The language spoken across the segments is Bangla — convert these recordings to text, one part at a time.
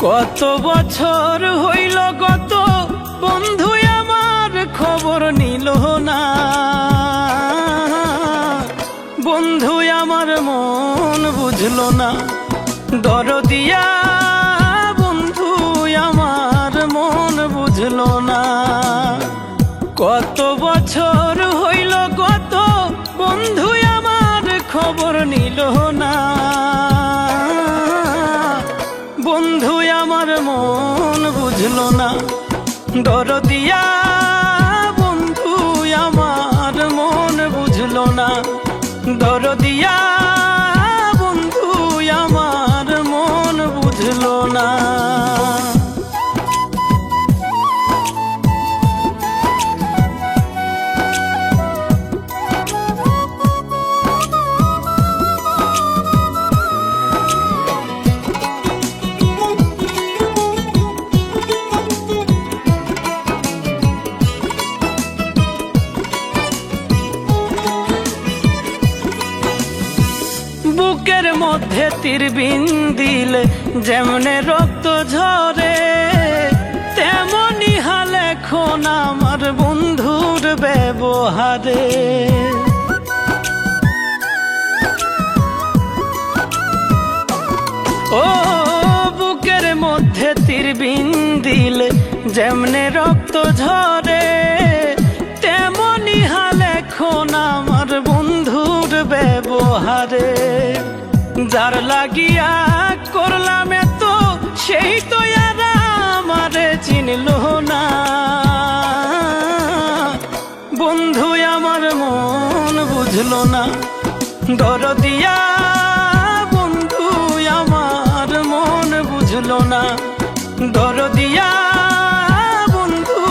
কত বছর হইল গত, বন্ধু আমার খবর নিল না। বন্ধু আমার মন বুঝলো না, দরদিয়া বন্ধু আমার মন বুঝলো না। কত বছর হইল গত, বন্ধু আমার খবর নিল না। বন্ধু আমার মন বুঝলো না, দরদিয়া বন্ধু আমার মন বুঝলো না। দরদিয়া বন্ধু আমার মন বুঝলো না। বুকের মধ্যে তীর বিন দিলে যেমনে রক্ত ঝরে, তেমনি হাল এখন আমার বন্ধুর ব্যবহারে। ও বুকের মধ্যে তীর বিন দিলে যেমনে রক্ত ঝরে, তেমনি হাল এখন আমার বন্ধুর ব্যবহারে। যার লাগিয়া করলাম এত, সেই তো আর আমারে চিনল না। বন্ধু আমার মন বুঝলো না, দরদিয়া বন্ধু আমার মন বুঝলো না। দরদিয়া বন্ধু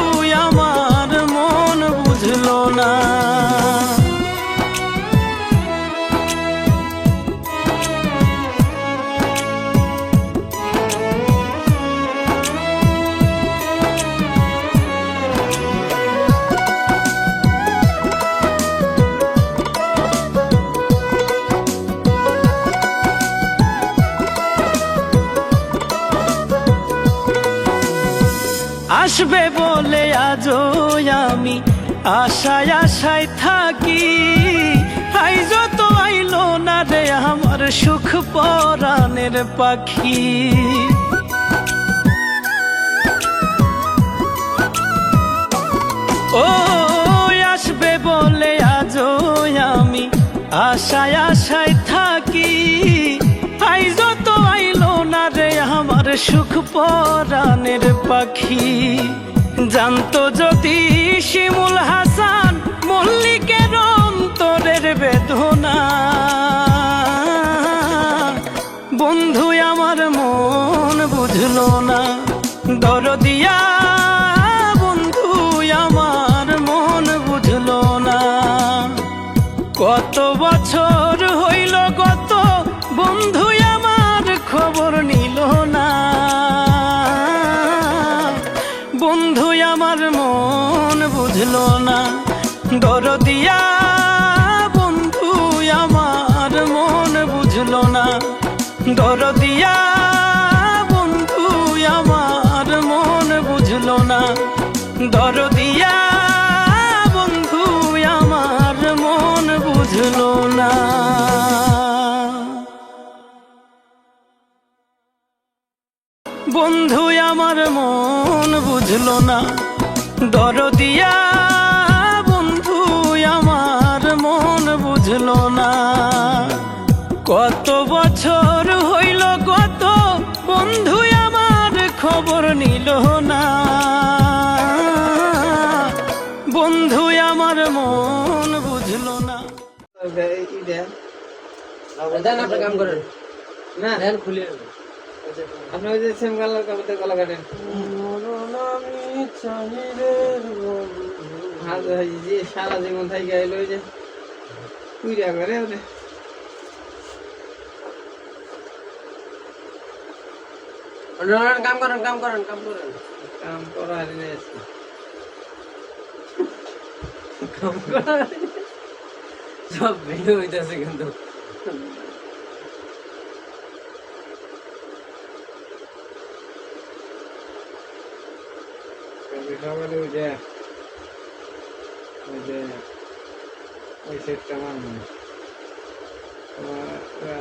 আমার মন বুঝলো না। আসবে বলে আজও আমি আশায় আশায় থাকি, আইজ তো আইলো না রে আমার সুখ পরাণের পাখি। ও আসবে বলে আজও আমি আশায় আশায় থাকি, আইজ তো আইলো না রে আমার সুখ পরাণের পাখি। জানতো যদি শিমুল হাসান মল্লিকের অন্তরের বেদনা, বন্ধু আমার মন বুঝলো না। দরদিয়া বন্ধু আমার মন বুঝলো না। কত বছর হইল গত, বন্ধু আমার খবর নিল না। বন্ধু আমার মন বুঝলো না, দরদিয়া বন্ধু আমার মন বুঝলো না। দরদিয়া বন্ধু আমার মন বুঝলো না। দরদিয়া বন্ধু আমার মন বুঝলো না। বন্ধু আমার মন বুঝলো না, দরদিয়া বন্ধু আমার মন বুঝলো না। কত বছর হইল গত, বন্ধু আমার খবর নিল না। বন্ধু আমার মন বুঝলো না। দেন আপনার কাম করেন না, দেন খুলে আপনি ওই যে সেম কালার কাপড়তে গলা কাটেন যে সারা জীবন থাকি গাইল ওই যে পুইরা করে ওরে কাম করেন কাম করা হারি না আজকে সব ভিডিও হইতেছে কিন্তু সকালে ওই সেটটা মারবো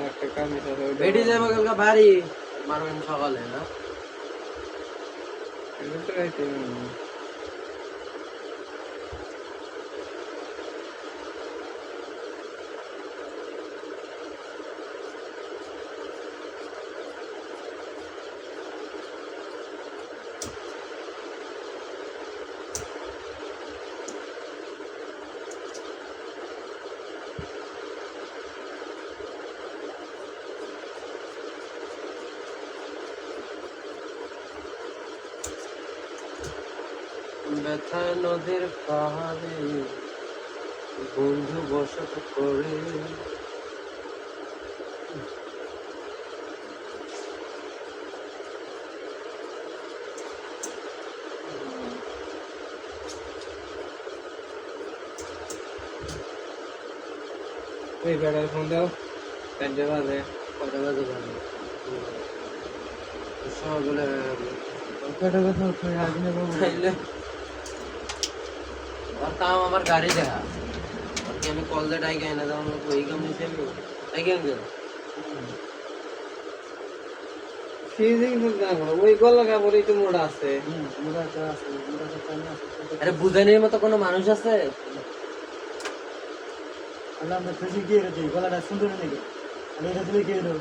একটা কামি সাথে বেটি যাবো কালকে বাড়ি মারবেন সকালে না ব্যথা নদীর পাহাড়ে বন্ধু বসত করে ওই বেড়ার ফোন দাও চারটে বাজে কটা বাজে বাজে সকালে কটা কথা আজ না বাবু খাইলে আর কাম আমার গাড়ি দেখা আর কি আমি কল দেট আইগে না তখন ওই কাম নিতে আমি আইগে গেল ফিজিং না করো ওই গলা কাপড়ই তো মোড়া আছে আরে বুঝানির মতো কোনো মানুষ আছে আমরা আমরা খুশি কি রেখেছি গলাটা সুন্দর নাকি আমি এটা দিলে কি হলো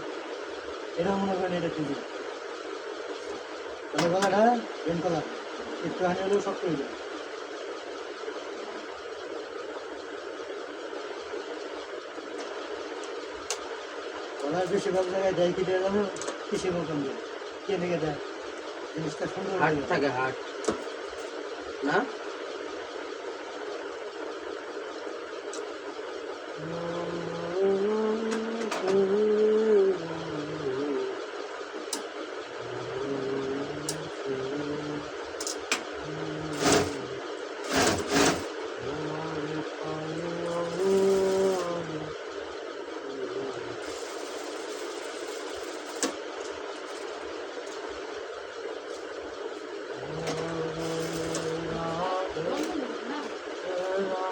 এটা মনে করেন এটা খুশি তাহলে গলাটা বেন কলার একটু হানি হলেও শক্ত হয়ে যায় গলার বেশিরভাগ জায়গায় দেয় কি দেয় জানো কিসে মতন দেয় কে লেগে দেয় জিনিসটা সুন্দর হাট থাকে হাট না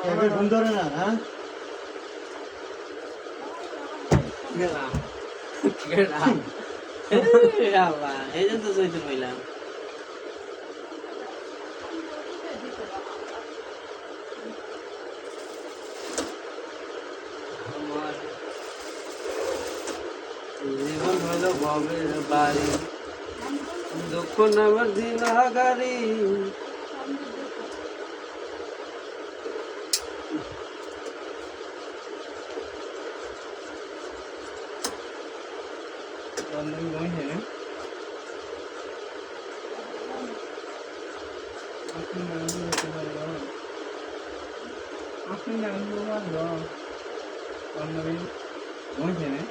এবার ঘুম ধরে না হ্যাঁ গেলাম গেলাম আল্লাহ এই জন্য তো জয়তুন হইলাম আমার জীবন হলো ভবের বাড়ি দুঃখ নামার দিন গাড়ি বন্ধন গইছে না আপনি নাম বলতে পারলো আপনি নাম বললো বন্ধন গইছে না